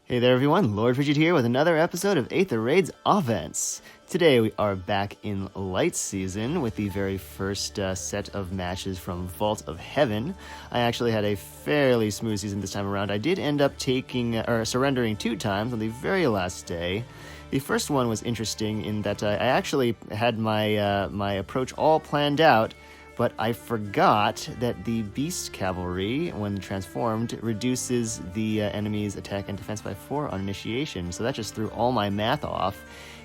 Hey there everyone, Lord Frigid here with another episode of Aether Raids Offense. Today we are back in Light Season with the very first set of matches from Vault of Heaven. I actually had a fairly smooth season this time around. I did end up surrendering 2 times on the very last day. The first one was interesting in that I actually had my approach all planned out, but I forgot that the Beast Cavalry, when transformed, reduces the enemy's attack and defense by 4 on initiation. So that just threw all my math off,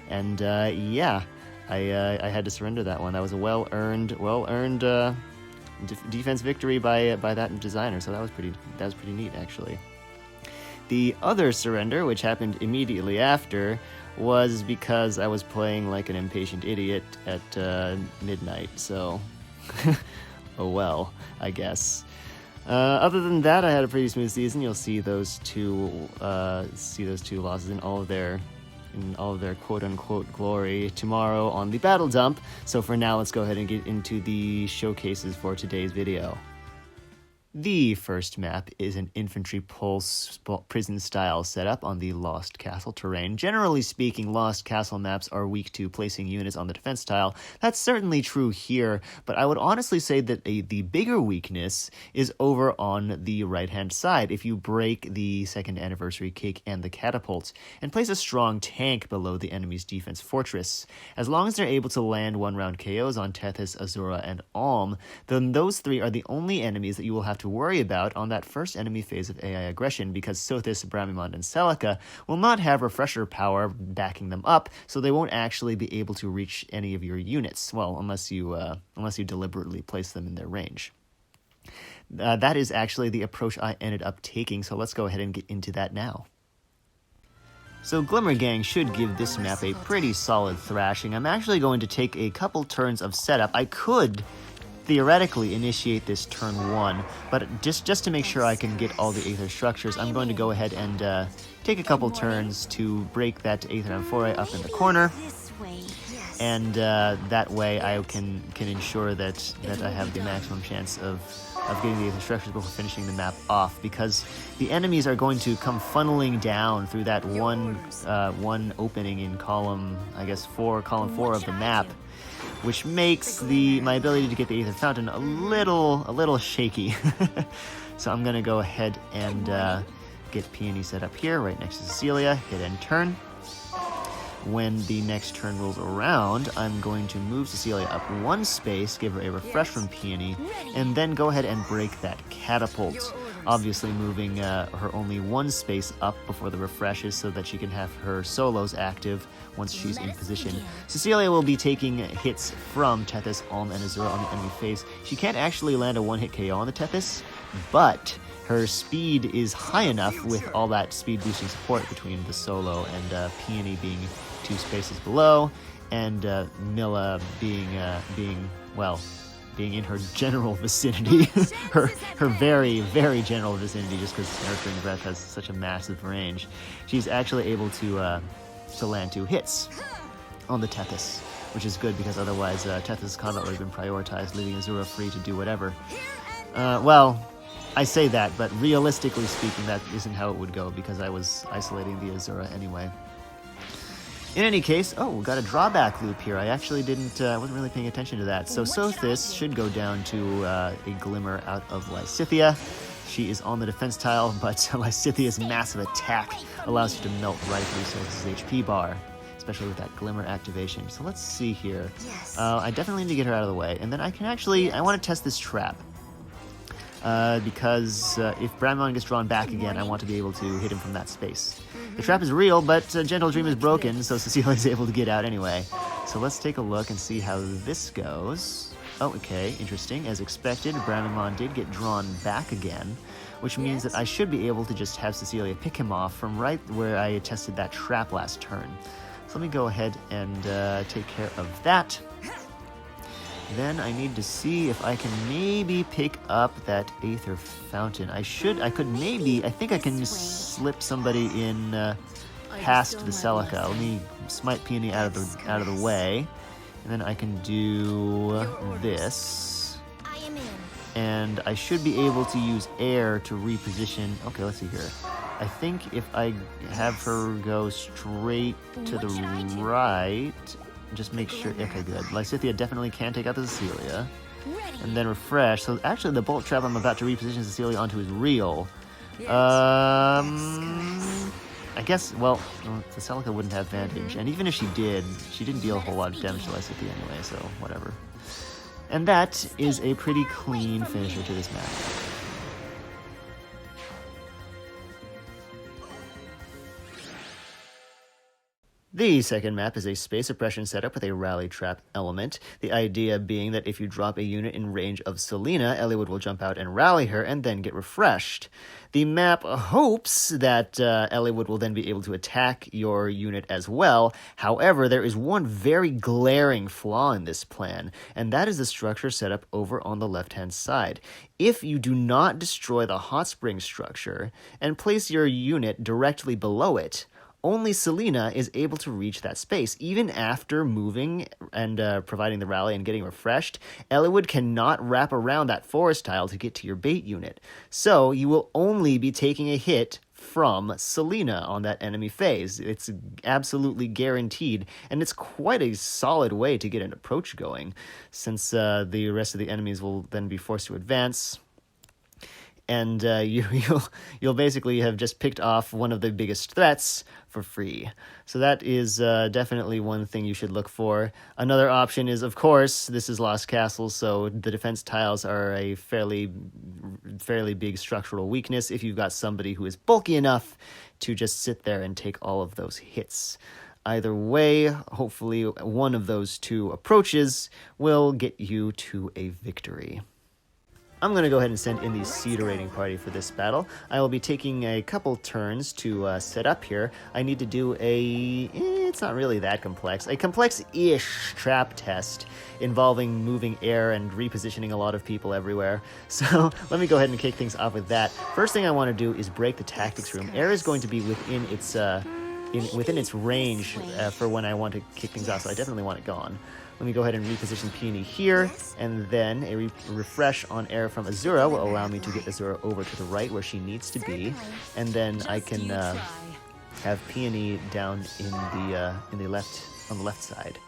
and I had to surrender that one. That was a well-earned defense victory by that designer. So that was pretty neat, actually. The other surrender, which happened immediately after, was because I was playing like an impatient idiot at midnight. So. Oh well, I guess. Other than that, I had a pretty smooth season. You'll see those two losses in all of their quote-unquote glory tomorrow on the battle dump. So for now, let's go ahead and get into the showcases for today's video. The first map is an infantry pulse prison-style setup on the Lost Castle terrain. Generally speaking, Lost Castle maps are weak to placing units on the defense tile. That's certainly true here, but I would honestly say that the bigger weakness is over on the right-hand side. If you break the second anniversary cake and the catapults, and place a strong tank below the enemy's defense fortress. As long as they're able to land one-round KOs on Tethys, Azura, and Alm, then those 3 are the only enemies that you will have to worry about on that first enemy phase of AI aggression, because Sothis, Bramimond, and Celica will not have refresher power backing them up, so they won't actually be able to reach any of your units. Well, unless you deliberately place them in their range. That is actually the approach I ended up taking, so let's go ahead and get into that now. So Glimmergang should give this map a pretty solid thrashing. I'm actually going to take a couple turns of setup. I could theoretically initiate this turn 1, but just to make sure I can get all the Aether structures, I'm going to go ahead and take a couple turns to break that Aether Amphora up in the corner, and that way I can ensure that I have the maximum chance of getting the Aether structures before finishing the map off, because the enemies are going to come funneling down through that one opening in column 4 of the map, which makes my ability to get the Aether Fountain a little shaky. So I'm gonna go ahead and get Peony set up here, right next to Cecilia, hit end turn. When the next turn rolls around, I'm going to move Cecilia up 1 space, give her a refresh from Peony, and then go ahead and break that catapult. Obviously moving her only 1 space up before the refreshes so that she can have her solos active once she's in position. Cecilia will be taking hits from Tethys, Alm, and Azura on the enemy face. She can't actually land a 1-hit KO on the Tethys, but her speed is high enough with all that speed boosting support between the solo and Peony being 2 spaces below, and Milla being in her general vicinity, her very, very general vicinity, just because Nurturing Breath has such a massive range. She's actually able to land 2 hits on the Tethys, which is good because otherwise Tethys' combat would have been prioritized, leaving Azura free to do whatever. Well, I say that, but realistically speaking, that isn't how it would go, because I was isolating the Azura anyway. In any case, we got a drawback loop here. I actually wasn't really paying attention to that. So Sothis should go down to a Glimmer out of Lysithea. She is on the defense tile, but Lysithia's massive attack allows her to melt right through Sothis' HP bar, especially with that Glimmer activation. So let's see here. I definitely need to get her out of the way. And then I want to test this trap. Because if Bramimond gets drawn back again, I want to be able to hit him from that space. The trap is real, but Gentle Dream is broken, so Cecilia is able to get out anyway. So let's take a look and see how this goes. Oh, okay, interesting. As expected, Bramimond did get drawn back again, which means that I should be able to just have Cecilia pick him off from right where I tested that trap last turn. So let me go ahead and take care of that. Then I need to see if I can maybe pick up that Aether Fountain. I think I can slip somebody in past the Celica. Let me smite Peony out of the way, and then I can do this. And I should be able to use air to reposition. Okay, let's see here. I think if I have her go straight to the right, just make sure. Okay, good. Lysithea definitely can take out the Cecilia. And then refresh. So actually, the bolt trap I'm about to reposition Cecilia onto is real. I guess, well, Celica wouldn't have advantage. And even if she did, she didn't deal a whole lot of damage to Lysithea anyway, so whatever. And that is a pretty clean finisher to this map. The second map is a space suppression setup with a rally trap element. The idea being that if you drop a unit in range of Selena, Eliwood will jump out and rally her and then get refreshed. The map hopes that Eliwood will then be able to attack your unit as well. However, there is one very glaring flaw in this plan, and that is the structure setup over on the left-hand side. If you do not destroy the hot spring structure and place your unit directly below it, only Selena is able to reach that space. Even after moving and providing the rally and getting refreshed, Eliwood cannot wrap around that forest tile to get to your bait unit. So you will only be taking a hit from Selena on that enemy phase. It's absolutely guaranteed, and it's quite a solid way to get an approach going, since the rest of the enemies will then be forced to advance. And you'll basically have just picked off one of the biggest threats for free. So that is definitely one thing you should look for. Another option is, of course, this is Lost Castle, so the defense tiles are a fairly big structural weakness if you've got somebody who is bulky enough to just sit there and take all of those hits. Either way, hopefully one of those two approaches will get you to a victory. I'm going to go ahead and send in the Cedar raiding party for this battle. I will be taking a couple turns to set up here. I need to do it's not really that complex, a complex-ish trap test involving moving air and repositioning a lot of people everywhere. So let me go ahead and kick things off with that. First thing I want to do is break the tactics room. Air is going to be within its range for when I want to kick things off, so I definitely want it gone. Let me go ahead and reposition Peony here, and then a refresh on air from Azura will allow me to get Azura over to the right where she needs to be, and then I can have Peony down on the left side,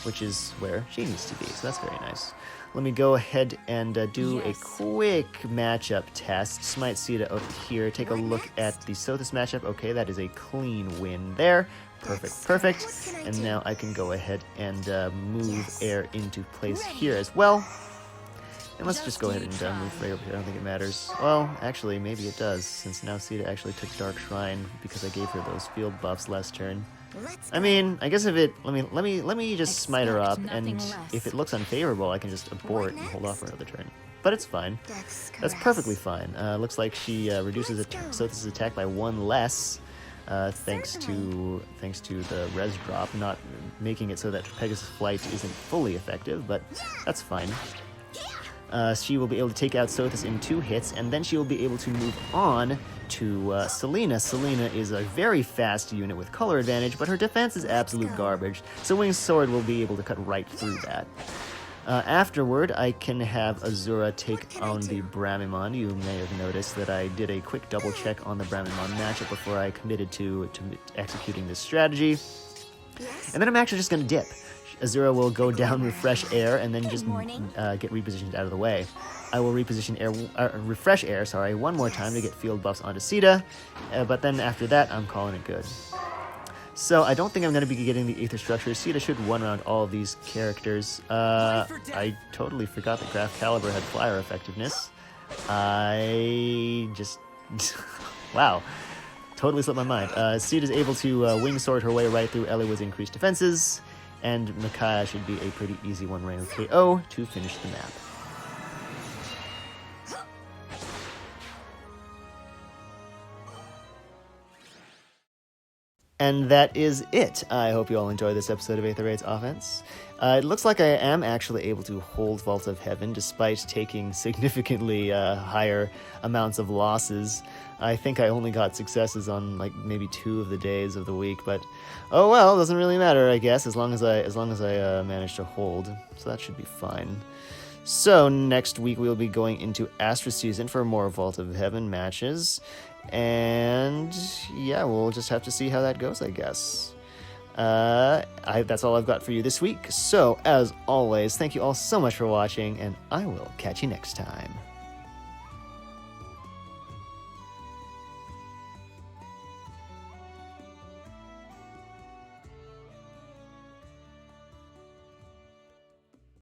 which is where she needs to be. So that's very nice. Let me go ahead and do a quick matchup test. Smite Sita over here. Take a look at the Sothis matchup. Okay, that is a clean win there. Perfect. And now I can go ahead and move air into place here as well. And let's just go ahead and move right over here. I don't think it matters. Well, actually, maybe it does, since now Sita actually took Dark Shrine because I gave her those field buffs last turn. I mean, I guess if it let me just smite her up, and if it looks unfavorable, I can just abort and hold off for another turn. But it's fine. That's perfectly fine. Looks like she reduces Sothis' attack by 1 less. Thanks to the res drop, not making it so that Pegasus Flight isn't fully effective, but that's fine. She will be able to take out Sothis in 2 hits, and then she will be able to move on to Selena. Selena is a very fast unit with color advantage, but her defense is absolute garbage, so Winged Sword will be able to cut right through that. Afterward, I can have Azura take on the Bramimon. You may have noticed that I did a quick double check on the Bramimon matchup before I committed to executing this strategy. And then I'm actually just going to dip. Azura will go down, refresh air, and then just get repositioned out of the way. I will reposition refresh air, one more time to get field buffs onto Sita, but then after that, I'm calling it good. So I don't think I'm going to be getting the Aether structure. Sita should one round all of these characters. I totally forgot that Graph Caliber had flyer effectiveness. I just... wow. Totally slipped my mind. Sita's able to wing sword her way right through Eliwood's increased defenses, and Micaiah should be a pretty easy one-round KO to finish the map. And that is it. I hope you all enjoyed this episode of Aether Raids Offense. It looks like I am actually able to hold Vault of Heaven despite taking significantly higher amounts of losses. I think I only got successes on like maybe 2 of the days of the week, but oh well, doesn't really matter, I guess, as long as I manage to hold. So that should be fine. So next week we'll be going into Astra Season for more Vault of Heaven matches. And yeah, we'll just have to see how that goes, I guess. That's all I've got for you this week. So, as always, thank you all so much for watching, and I will catch you next time.